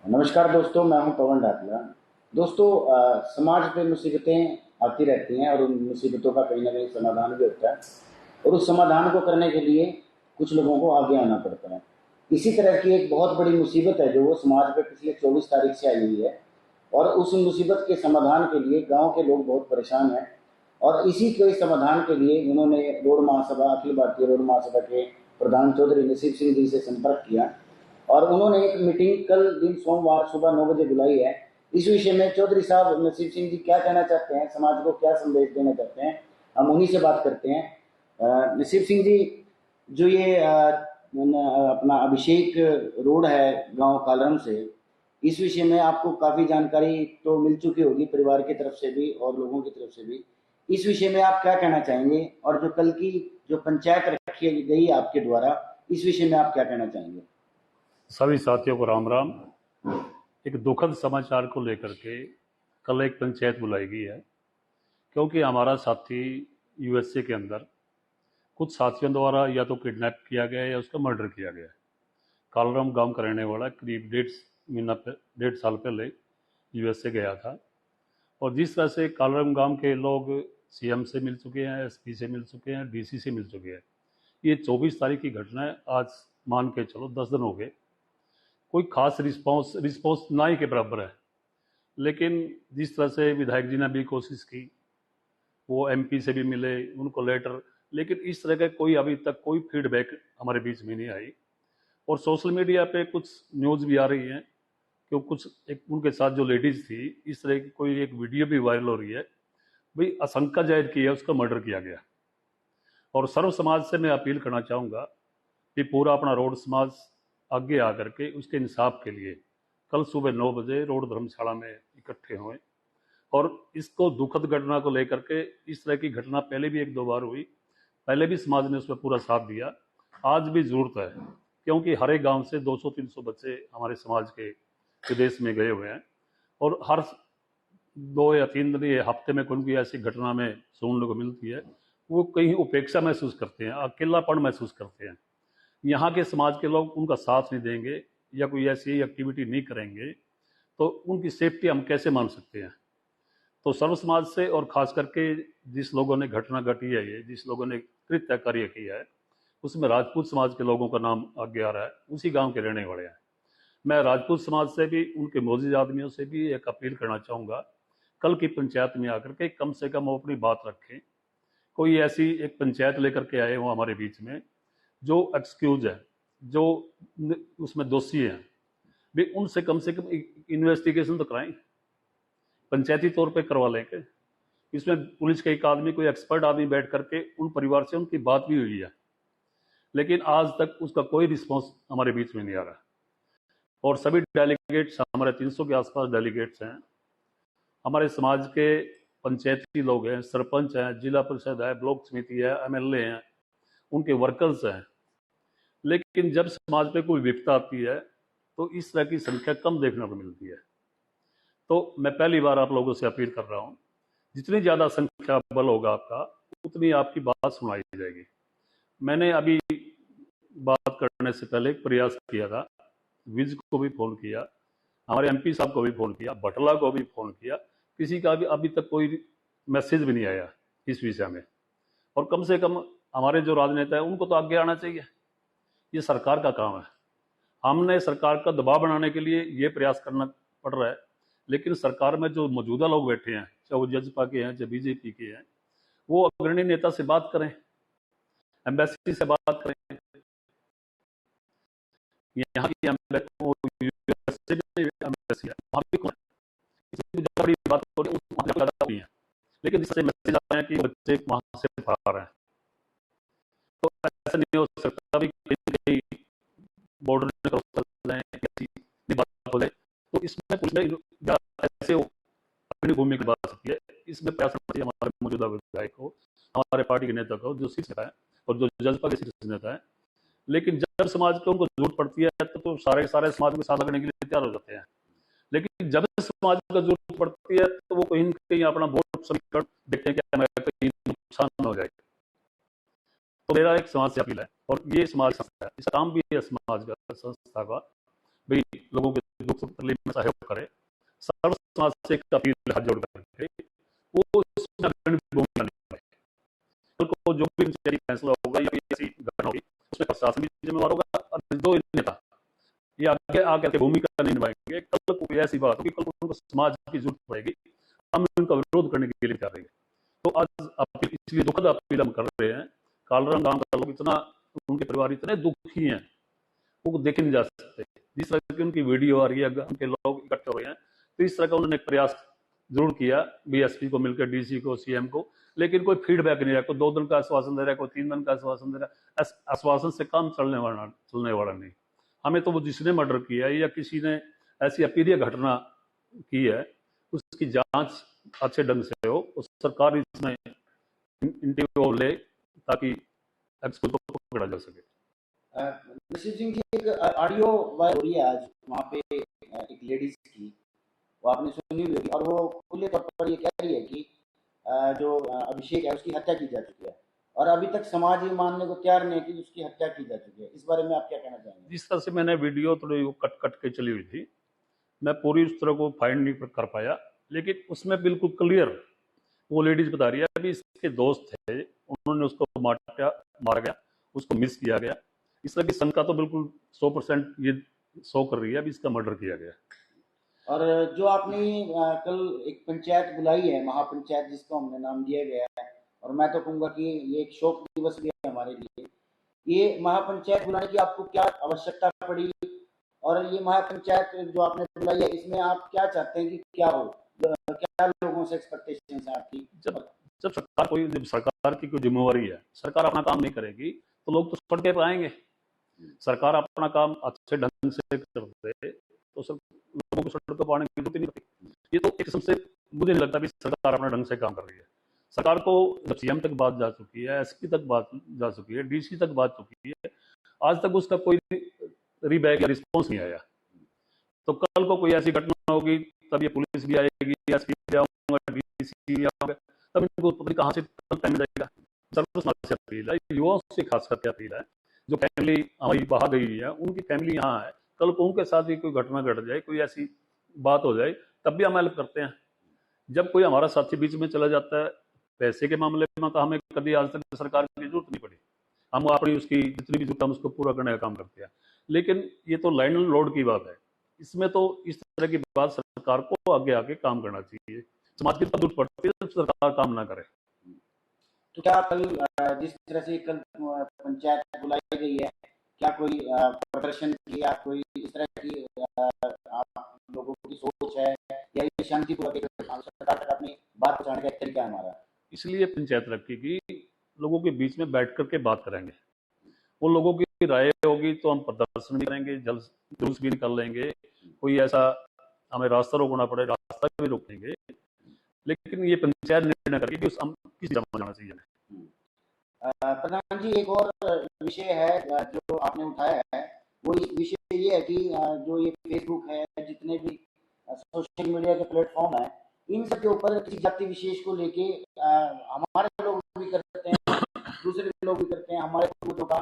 नमस्कार दोस्तों, मैं हूं पवन डाकला। दोस्तों, समाज पे मुसीबतें आती रहती हैं और उन मुसीबतों का कहीं ना कहीं समाधान भी होता है और उस समाधान को करने के लिए कुछ लोगों को आगे आना पड़ता है। इसी तरह की एक बहुत बड़ी मुसीबत है जो वो समाज पे पिछले 24 तारीख से आई हुई है और उस मुसीबत के समाधान के लिए गांव के लोग बहुत परेशान हैं और इसी के समाधान के लिए उन्होंने रोड महासभा, अखिल भारतीय रोड महासभा के प्रधान चौधरी नसीब सिंह जी से संपर्क किया और उन्होंने एक मीटिंग कल दिन सोमवार सुबह 9 बजे बुलाई है। इस विषय में चौधरी साहब नसीब सिंह जी क्या कहना चाहते हैं, समाज को क्या संदेश देना चाहते हैं, हम उन्हीं से बात करते हैं। नसीब सिंह जी, जो ये अपना अभिषेक रोड है गांव कालरम से, इस विषय में आपको काफी जानकारी तो मिल चुकी होगी परिवार की तरफ से भी और लोगों की तरफ से भी। इस विषय में आप क्या कहना चाहेंगे और जो कल की जो पंचायत रखी गई आपके द्वारा, इस विषय में आप क्या कहना चाहेंगे? सभी साथियों को राम राम। एक दुखद समाचार को लेकर के कल एक पंचायत बुलाई गई है, क्योंकि हमारा साथी यूएसए के अंदर कुछ साथियों द्वारा या तो किडनैप किया गया या उसका मर्डर किया गया है। कालरम गांव का रहने वाला करीब 1.5 साल पहले यूएसए गया था और जिस तरह से कालरम गांव के लोग सीएम से मिल चुके हैं, एसपी से मिल चुके हैं, डीसी से मिल चुके हैं। ये 24 तारीख की घटना है, आज मान के चलो 10 दिन हो गए। कोई खास रिस्पॉन्स ना ही के बराबर है। लेकिन जिस तरह से विधायक जी ने भी कोशिश की, वो एमपी से भी मिले, उनको लेटर, लेकिन इस तरह का कोई अभी तक कोई फीडबैक हमारे बीच में नहीं आई। और सोशल मीडिया पे कुछ न्यूज़ भी आ रही हैं कि कुछ एक उनके साथ जो लेडीज़ थी, इस तरह की कोई एक वीडियो भी वायरल हो रही है, भाई आशंका जाहिर की है उसका मर्डर किया गया। और सर्व समाज से मैं अपील करना चाहूँगा कि पूरा अपना रोड समाज आगे आकर के उसके इंसाफ के लिए कल सुबह 9 बजे रोड धर्मशाला में इकट्ठे हुए। और इसको दुखद घटना को लेकर के, इस तरह की घटना पहले भी 1-2 बार हुई, पहले भी समाज ने उसमें पूरा साथ दिया, आज भी जरूरत है, क्योंकि हर एक गांव से 200-300 बच्चे हमारे समाज के विदेश में गए हुए हैं और हर 2 या 3 दिन या हफ्ते में कोई भी ऐसी घटना में सुनने को मिलती है। वो कहीं उपेक्षा महसूस करते हैं, अकेलापन महसूस करते हैं। यहाँ के समाज के लोग उनका साथ नहीं देंगे या कोई ऐसी एक्टिविटी नहीं करेंगे तो उनकी सेफ्टी हम कैसे मान सकते हैं? तो सर्व समाज से, और खास करके जिस लोगों ने घटना घटी है, ये जिस लोगों ने कृत्य कार्य किया है, उसमें राजपूत समाज के लोगों का नाम आगे आ रहा है, उसी गांव के रहने वाले हैं। मैं राजपूत समाज से भी, उनके मौजूद आदमियों से भी एक अपील करना चाहूँगा, कल की पंचायत में आकर के कम से कम वो अपनी बात रखें। कोई ऐसी एक पंचायत लेकर के आए हो हमारे बीच में जो एक्सक्यूज है, जो उसमें दोषी हैं, भी उनसे कम से कम इन्वेस्टिगेशन तो कराएं, पंचायती तौर पे करवा लें कि इसमें पुलिस का एक आदमी, कोई एक्सपर्ट आदमी बैठ करके उन परिवार से उनकी बात भी हुई है, लेकिन आज तक उसका कोई रिस्पॉन्स हमारे बीच में नहीं आ रहा। और सभी डेलीगेट्स, हमारे 300 के आसपास डेलीगेट्स हैं, हमारे समाज के पंचायती लोग हैं, सरपंच हैं, जिला परिषद है, ब्लॉक समिति है, एमएलए हैं, उनके वर्कर्स हैं। लेकिन जब समाज पे कोई विपदा आती है तो इस तरह की संख्या कम देखने को मिलती है। तो मैं पहली बार आप लोगों से अपील कर रहा हूँ, जितनी ज़्यादा संख्या बल होगा आपका, उतनी आपकी बात सुनाई जाएगी। मैंने अभी बात करने से पहले एक प्रयास किया था, विज को भी फ़ोन किया, हमारे एमपी साहब को भी फ़ोन किया, बटला को भी फ़ोन किया, किसी का भी अभी तक कोई मैसेज भी नहीं आया इस विषय में। और कम से कम हमारे जो राजनेता है उनको तो आगे आना चाहिए, ये सरकार का काम है। हमने सरकार का दबाव बनाने के लिए ये प्रयास करना पड़ रहा है, लेकिन सरकार में जो मौजूदा लोग बैठे हैं, चाहे वो जजपा के हैं, चाहे बीजेपी के हैं, वो अग्रणी नेता से बात करें, एम्बेसी से बात करें। यहाँ की एम्बेसी है, वहाँ भी बड़ी बात हो रही है, लेकिन जिससे मैसेज आ रहे हैं कि बच्चे वहाँ से फरार हैं, तो ऐसा नहीं हो सकता भी कहीं बॉर्डर हो जाए। तो इसमें पुलिस ऐसे अपनी भूमिका निभा सकती है। इसमें प्रयास करना चाहिए हमारे मौजूदा विधायक को, हमारे पार्टी के नेता को, जो शीर्ष नेता है और जो जजपा के शीर्ष नेता है। लेकिन जब समाज को उनको जरूरत पड़ती है तो सारे समाज के साथ लगने के लिए तैयार हो जाते हैं, लेकिन जब समाज को जरूरत पड़ती है तो वो कहीं कहीं अपना वोट समीकरण देखते हैं कि हमें कहीं नुकसान न हो जाए। तो मेरा एक समाज से अपील है, और ये समाज संस्था है, इसका काम भी है समाज का, संस्था का, भाई लोगों के दुख सुख तकलीफ में सहयोग करे, सर्व समाज से एक अपील हाथ जोड़ करके वो इसमें अग्रणी भूमिका निभाए। कल को जो भी पंचायती फैसला होगा या ऐसी घटना होगी उसमें प्रशासन भी जिम्मेवार होगा, और दो नेता ये आगे आकर के भूमिका नहीं निभाएंगे, कल को ऐसी बात होगी, कल को उनको समाज की जरूरत पड़ेगी, हम उनका विरोध करने के लिए तैयार रहेंगे। तो आज अपील, इसलिए दुखद अपील हम कर रहे हैं। कालरंग गांव का लोग इतना, उनके परिवार इतने दुखी हैं, वो देखे नहीं जा सकते। जिस तरह की उनकी वीडियो आ रही है, उनके लोग इकट्ठे हो रहे हैं, तो इस तरह का उन्होंने प्रयास जरूर किया, बीएसपी को मिलकर, डीसी को, सीएम को, लेकिन कोई फीडबैक नहीं रहा। कोई 2 दिन का आश्वासन दे रहा है, कोई 3 दिन का आश्वासन दे रहा है। आश्वासन से काम चलने वाला नहीं। हमें तो वो जिसने मर्डर किया है या किसी ने ऐसी अपीलीय घटना की है उसकी जांच अच्छे ढंग से हो, उस सरकार इसमें इंटरव्यू ले ताकि एक्सपर्ट को पकड़ा जा सके। नसीब सिंह जी, एक ऑडियो वायरल हो रही है आज वहाँ पे एक लेडीज की, वो आपने सुनी हुई होगी, और वो खुले तौर पर ये कह रही है कि जो अभिषेक है उसकी हत्या की जा चुकी है, और अभी तक समाज ये मानने को तैयार नहीं कि उसकी हत्या की जा चुकी है। इस बारे में आप क्या कहना चाहेंगे? जिस तरह से मैंने वीडियो थोड़ी कट कट के चली हुई थी, मैं पूरी उस तरह को फाइंड नहीं कर पाया, लेकिन उसमें बिल्कुल क्लियर वो लेडीज बता रही है अभी इसके दोस्त थे, उन्होंने उसको मारा गया, उसको मिस किया गया। इस तरह की शंका तो बिल्कुल 100% ये शो कर रही है अभी इसका मर्डर किया गया। और जो आपने कल एक पंचायत बुलाई है, महापंचायत जिसको हमने नाम दिया गया है, और मैं तो कहूँगा कि ये एक शोक दिवस भी है हमारे लिए, ये महापंचायत बुलाने की आपको क्या आवश्यकता पड़ी, और ये महापंचायत जो आपने बुलाई है इसमें आप क्या चाहते हैं कि क्या हो, क्या लोगों से एक्सपेक्टेशन है आपकी? जब सरकार की कोई जिम्मेवारी है, सरकार अपना काम नहीं करेगी तो लोग तो सड़कें पर आएंगे। सरकार अपना काम अच्छे ढंग से कर दे तो लोगों को सड़कों पर आने की जरूरत नहीं पड़ती। ये तो एक किस्म से मुझे नहीं लगता भी सरकार अपना ढंग से काम कर रही है। सरकार को जब सीएम तक बात जा चुकी है, एसपी तक बात जा चुकी है, डीसी तक बात चुकी है, आज तक उसका कोई रीबैक या रिस्पॉन्स नहीं आया। तो कल को कोई ऐसी घटना होगी तब ये पुलिस भी आएगी, एसपी भी आऊंगा, डीसी भी आऊंगा, तब इनको पता नहीं कहाँ से टाइम जाएगा। सर्वसमाज से अपील है, युवाओं से खास करके अपील है, जो फैमिली हमारी बाहर गई है उनकी फैमिली यहाँ है, कल को उनके साथ भी कोई घटना घट जाए, कोई ऐसी बात हो जाए, तब भी हम हेल्प करते हैं। जब कोई हमारा साथी बीच में चला जाता है, पैसे के मामले में तो हमें कभी आज तक सरकार की जरूरत नहीं पड़ी, हम अपनी उसकी जितनी भी जरूरत हम उसको पूरा करने का काम करते हैं। लेकिन ये तो लाइन एंड लोड की बात है, इसमें तो इस तरह की बात सरकार को आगे आके काम करना चाहिए। समाज की जरूरत पड़ती है जब सरकार काम ना करे। तो क्या कल जिस तरह से कल पंचायत बुलाई गई है, क्या कोई प्रदर्शन किया, कोई इस तरह की आप लोगों की सोच है, या ये शांतिपूर्वक सरकार तक अपनी बात पहुंचाने का एक तरीका है हमारा? इसलिए पंचायत रखी कि लोगों के बीच में बैठ करके बात करेंगे, वो लोगों की राय होगी तो हम प्रदर्शन भी करेंगे, जुलूस भी निकाल लेंगे, कोई ऐसा हमें रास्ता रोकना पड़े रास्ता भी रोक लेंगे, लेकिन ये पंचायत निर्णय करके कि हम किस जमा जाना चाहिए। प्रधान जी, एक और विषय है जो आपने उठाया है, वो विषय ये है कि जो ये फेसबुक है, जितने भी सोशल मीडिया के प्लेटफॉर्म है, इन सब के ऊपर किसी जाति विशेष को लेके हमारे लोग भी करते हैं, दूसरे लोग भी करते हैं, हमारे लोगों का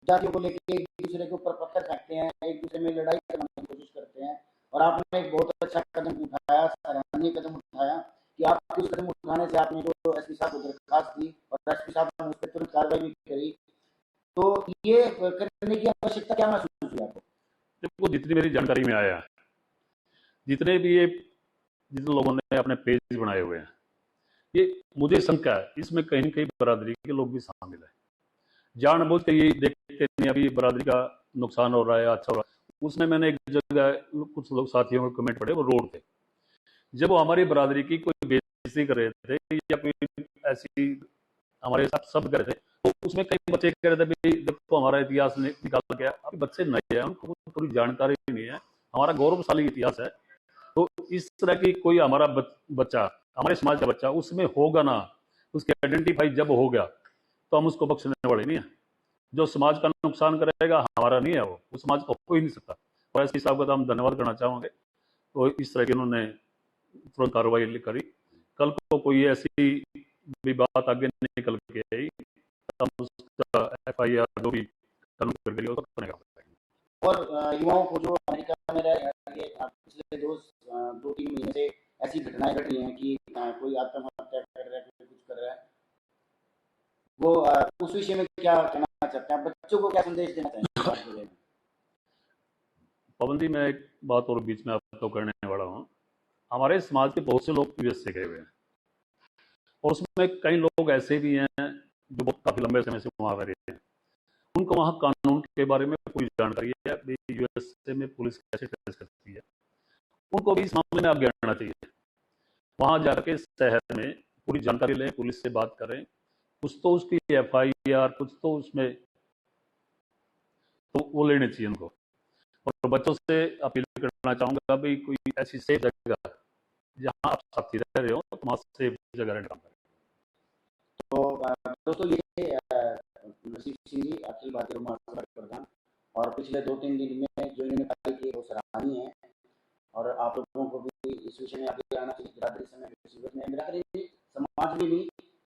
जातियों को लेके एक दूसरे के ऊपर पत्थर फेंकते हैं, एक दूसरे में लड़ाई करने की कोशिश करते हैं। और आपने एक बहुत अच्छा कदम उठाया, सराहनीय कदम उठाया कि आप उस कदम उठाने से आपने जो एसपी साहब को दरखास्त दी और एसपी साहब ने उस पर तुरंत कार्रवाई भी करी, तो ये करने की आवश्यकता क्या महसूस हुई आपको? देखो, जितनी मेरी जानकारी में आया, जितने लोगों ने अपने पेज बनाए हुए हैं, ये मुझे शंका है इसमें कहीं न कहीं बरादरी के लोग भी शामिल है। जानबूझ के ये देखते नहीं अभी बरादरी का नुकसान हो रहा है, अच्छा हो रहा है। उसमें मैंने एक जगह कुछ लोग साथियों के कमेंट पढ़े, वो रोड थे, जब वो हमारी बरादरी की कोई बेइज्जती कर रहे थे या कोई ऐसी हमारे साथ सब कर रहे थे, तो उसमें कई बच्चे कह रहे थे भाई देखो हमारा इतिहास निकाल गया। अभी बच्चे नए हैं, उनको पूरी जानकारी नहीं है, हमारा गौरवशाली इतिहास है। तो इस तरह की कोई हमारा बच्चा, हमारे समाज का बच्चा उसमें होगा ना, उसकी आइडेंटिफाई जब हो गया तो हम उसको बख्शने वाले नहीं है। जो समाज का नुकसान करेगा हमारा नहीं है, वो समाज को हो ही नहीं सकता। और एसपी साहब का तो हम धन्यवाद करना चाहेंगे, तो इस तरह की उन्होंने तुरंत कार्रवाई करी। कल को कोई ऐसी भी बात आगे निकल के आई, हम उसका FIR जो भी कानून करके लिए करने का। और युवाओं को जो अमेरिका में घटनाएं घट रही हैं कि कोई आत्महत्या कर रहा है, कोई कुछ कर रहा है, वो उस विषय में क्या कहना चाहते हैं? बच्चों को क्या संदेश देना चाहेंगे समाज के बारे में? पवन जी, मैं एक बात और बीच में आपको करने वाला हूँ। हमारे समाज के बहुत से लोग यूएस से गए हुए हैं, और उसमें कई लोग ऐसे भी हैं जो बहुत काफ़ी लंबे समय से वहाँ रह रहे हैं। उनको वहाँ कानून के बारे में पूरी जानकारी है, यूएसए में पुलिस कैसे ट्रेस करती है। उनको भी इस मामले में आगे आना चाहिए। वहाँ जाके शहर में पूरी जानकारी लें, पुलिस से बात करें, कुछ तो उसकी एफआईआर, कुछ तो उसमें तो वो लेने चाहिए उनको। और बच्चों से अपील करना चाहूँगा, भाई कोई ऐसी सेफ जगह जहाँ आप साथी रह रहे हो तो वहाँ सेफ जगह रहने काम करें। तो दोस्तों, ये नसीब सिंह जी, अखिल भारतीय रोमा सभा के प्रधान, और पिछले 2-3 दिन में जो इन्होंने कार्य किए वो सराहनीय है, और आप लोगों को भी इस विषय में आगे आना चाहिए। बिरादरी समय मुसीबत में, बिरादरी भी, समाज में भी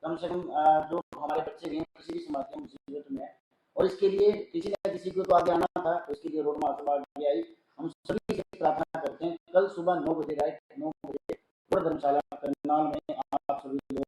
कम से कम जो हमारे बच्चे भी हैं किसी भी समाज के मुसीबत में है, और इसके लिए किसी न किसी को तो आगे आना था, तो इसके लिए रोड महासभा आगे आई। हम सभी से प्रार्थना करते हैं, कल सुबह 9 बजे, रात 9 बजे धर्मशाला करनाल में आप सभी लोग